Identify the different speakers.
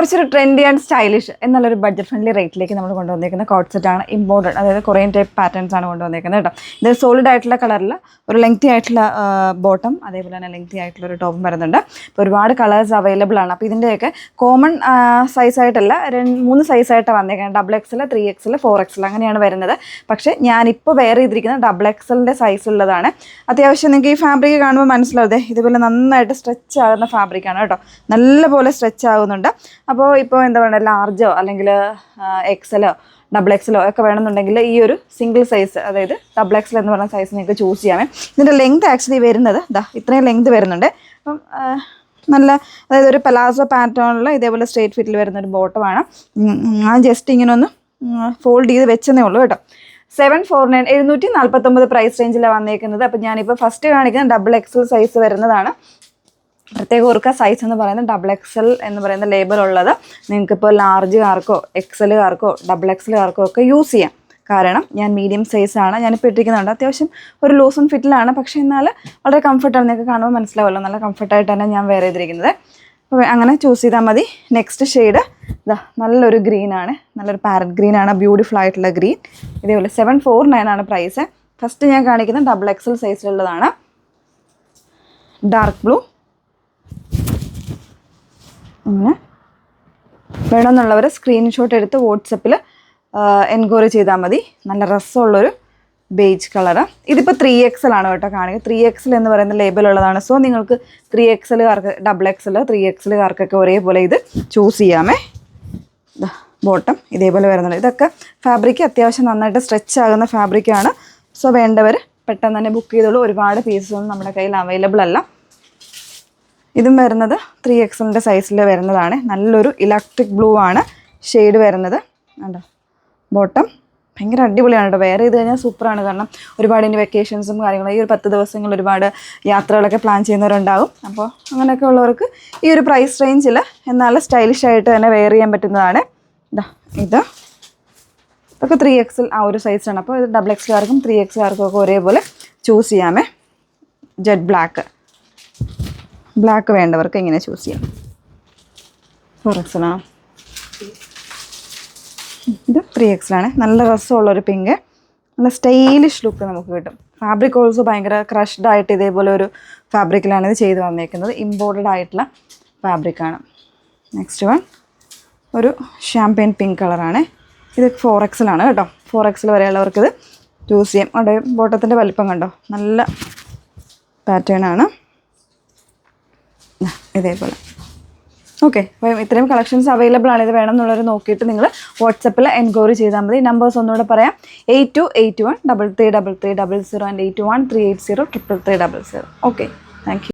Speaker 1: കുറച്ചൊരു trendy and stylish എന്നുള്ളൊരു budget friendly റേറ്റിലേക്ക് നമ്മൾ കൊണ്ടുവന്നിരിക്കുന്ന കോട്ട് സെറ്റാണ്. ഇമ്പോർട്ടഡ്, അതായത് കൊറിയൻ ടൈപ്പ് പാറ്റേൺസ് ആണ് കൊണ്ടുവന്നിരിക്കുന്നത് കേട്ടോ. ഇത് സോളിഡ് ആയിട്ടുള്ള കളറിൽ ഒരു ലെങ്തി ആയിട്ടുള്ള ബോട്ടം, അതേപോലെ തന്നെ ലെങ്തി ആയിട്ടുള്ള ഒരു ടോപ്പും വരുന്നുണ്ട്. ഇപ്പോൾ ഒരുപാട് കളേഴ്സ് അവൈലബിൾ ആണ്. അപ്പോൾ ഇതിൻ്റെയൊക്കെ കോമൺ സൈസായിട്ടല്ല, 3 സൈസായിട്ടാണ് വന്നേക്കുന്നത്. XXL, 3XL, 4XL അങ്ങനെയാണ് വരുന്നത്. പക്ഷേ ഞാനിപ്പോൾ വെയർ ചെയ്തിരിക്കുന്നത് XXLൻ്റെ സൈസുള്ളതാണ്. അത്യാവശ്യം നിങ്ങൾക്ക് ഈ ഫാബ്രിക് കാണുമ്പോൾ മനസ്സിലാവുന്നത് ഇതുപോലെ നന്നായിട്ട് സ്ട്രെച്ച് ആകുന്ന ഫാബ്രിക്കാണ് കേട്ടോ. നല്ലപോലെ സ്ട്രെച്ച് ആകുന്നുണ്ട്. അപ്പോൾ ഇപ്പോൾ എന്താ പറയുക, ലാർജോ അല്ലെങ്കിൽ XL, XXL ഒക്കെ വേണമെന്നുണ്ടെങ്കിൽ ഈ ഒരു സിംഗിൾ സൈസ്, അതായത് XXL എന്ന് പറഞ്ഞ സൈസ് നിങ്ങൾക്ക് ചൂസ് ചെയ്യാമേ. ഇതിൻ്റെ ലെങ്ത് ആക്ച്വലി വരുന്നത് ഇത്രയും ലെങ്ത് വരുന്നുണ്ട്. അപ്പം നല്ല, അതായത് ഒരു പലാസോ പാറ്റേണിൽ ഇതേപോലെ സ്ട്രേറ്റ് ഫിറ്റിൽ വരുന്നൊരു ബോട്ടമാണ്. ഞാൻ ജസ്റ്റ് ഇങ്ങനെ ഒന്ന് ഫോൾഡ് ചെയ്ത് വെച്ചതേ ഉള്ളൂ കേട്ടോ. 749 749 പ്രൈസ് റേഞ്ചിലാണ് വന്നേക്കുന്നത്. അപ്പോൾ ഞാനിപ്പോൾ ഫസ്റ്റ് കാണിക്കുന്നത് XXL സൈസ് വരുന്നതാണ്. പ്രത്യേകം ഓർക്കുക, സൈസ് എന്ന് പറയുന്നത് XXL എന്ന് പറയുന്ന ലേബൽ ഉള്ളത് നിങ്ങൾക്കിപ്പോൾ ലാർജുകാർക്കോ XLകാർക്കോ XXLകാർക്കോ ഒക്കെ യൂസ് ചെയ്യാം. കാരണം ഞാൻ മീഡിയം സൈസാണ് ഞാനിപ്പോൾ ഇട്ടിരിക്കുന്നുണ്ട്. അത്യാവശ്യം ഒരു ലൂസ് ആൻഡ് ഫിറ്റിലാണ്, പക്ഷേ എന്നാൽ വളരെ കംഫർട്ടാണ്. നിങ്ങൾക്ക് കാണുമ്പോൾ മനസ്സിലാവുമല്ലോ, നല്ല കംഫർട്ടായിട്ട് തന്നെ ഞാൻ വെയർ ചെയ്തിരിക്കുന്നത്. അപ്പോൾ അങ്ങനെ ചൂസ് ചെയ്താൽ മതി. നെക്സ്റ്റ് ഷെയ്ഡ് നല്ലൊരു ഗ്രീനാണ്, നല്ലൊരു പാരറ്റ് ഗ്രീനാണ്, ബ്യൂട്ടിഫുൾ ആയിട്ടുള്ള ഗ്രീൻ. ഇതേപോലെ 749 ആണ് പ്രൈസ്. ഫസ്റ്റ് ഞാൻ കാണിക്കുന്നത് XXL സൈസിലുള്ളതാണ്. Dark blue. അങ്ങനെ വേണമെന്നുള്ളവർ സ്ക്രീൻഷോട്ട് എടുത്ത് വാട്സപ്പിൽ എൻക്വയറി ചെയ്താൽ മതി. നല്ല രസമുള്ളൊരു ബേജ് കളറ്. ഇതിപ്പോൾ 3XL ആണ് കേട്ടോ കാണിക്കുക. 3XL എന്ന് പറയുന്ന ലേബലുള്ളതാണ്. സോ നിങ്ങൾക്ക് 3XLകാർക്ക്, XXL, 3XLകാർക്കൊക്കെ ഒരേപോലെ ഇത് ചൂസ് ചെയ്യാമേ. ബോട്ടം ഇതേപോലെ വരുന്നുണ്ട്. ഇതൊക്കെ ഫാബ്രിക് അത്യാവശ്യം നന്നായിട്ട് സ്ട്രെച്ച് ആകുന്ന ഫാബ്രിക്കാണ്. സോ വേണ്ടവർ പെട്ടെന്ന് തന്നെ ബുക്ക് ചെയ്തോളൂ. ഒരുപാട് പീസൊന്നും നമ്മുടെ കയ്യിൽ അവൈലബിൾ അല്ല. ഇതും വരുന്നത് 3XLൻ്റെ സൈസിൽ വരുന്നതാണ്. നല്ലൊരു ഇലക്ട്രിക് ബ്ലൂ ആണ് ഷെയ്ഡ് വരുന്നത്. കണ്ടോ, ബോട്ടം ഭയങ്കര അടിപൊളിയാണ് കേട്ടോ. വെയർ ചെയ്ത് കഴിഞ്ഞാൽ സൂപ്പറാണ്. കാരണം ഒരുപാട് ഇനി വെക്കേഷൻസും കാര്യങ്ങളും, ഈ ഒരു 10 ദിവസങ്ങൾ ഒരുപാട് യാത്രകളൊക്കെ പ്ലാൻ ചെയ്യുന്നവരുണ്ടാകും. അപ്പോൾ അങ്ങനെയൊക്കെ ഉള്ളവർക്ക് ഈ ഒരു പ്രൈസ് റേഞ്ചിൽ എന്നാൽ സ്റ്റൈലിഷ് ആയിട്ട് തന്നെ വെയർ ചെയ്യാൻ പറ്റുന്നതാണ്. ഇതൊക്കെ 3XL ആ ഒരു സൈസാണ്. അപ്പോൾ ഇത് XXLകാർക്കും 3XLകാർക്കും ഒക്കെ ഒരേപോലെ ചൂസ് ചെയ്യാമേ. ജെറ്റ് ബ്ലാക്ക് വേണ്ടവർക്ക് ഇങ്ങനെ ചൂസ് ചെയ്യാം. 4XL ആണ്. ഇത് 3XL ആണ്. നല്ല രസമുള്ളൊരു പിങ്ക്, നല്ല സ്റ്റൈലിഷ് ലുക്ക് നമുക്ക് കിട്ടും. ഫാബ്രിക് ഓൾസോ ഭയങ്കര ക്രഷ്ഡ് ആയിട്ട് ഇതേപോലെ ഒരു ഫാബ്രിക്കിലാണ് ഇത് ചെയ്ത് വന്നേക്കുന്നത്. ഇമ്പോർട്ടഡ് ആയിട്ടുള്ള ഫാബ്രിക്കാണ്. നെക്സ്റ്റ് വൺ ഒരു ഷാമ്പെയിൻ പിങ്ക് കളറാണ്. ഇത് 4XL ആണ് കേട്ടോ. 4XL വരെയുള്ളവർക്ക് ഇത് ചൂസ് ചെയ്യാം. അവിടെ ബോട്ടത്തിൻ്റെ വലിപ്പം കണ്ടോ, നല്ല പാറ്റേൺ ആണ്. ഇതേപോലെ. ഓക്കെ, അപ്പോൾ ഇത്രയും കളക്ഷൻസ് അവൈലബിൾ ആണ്. ഇത് വേണം എന്നുള്ളവർ നോക്കിയിട്ട് നിങ്ങൾ വാട്സപ്പിൽ എൻക്വയറി ചെയ്താൽ മതി. നമ്പേഴ്സ് ഒന്നുകൂടെ പറയാം: 8281 333300 and 8138033300. Okay, thank you.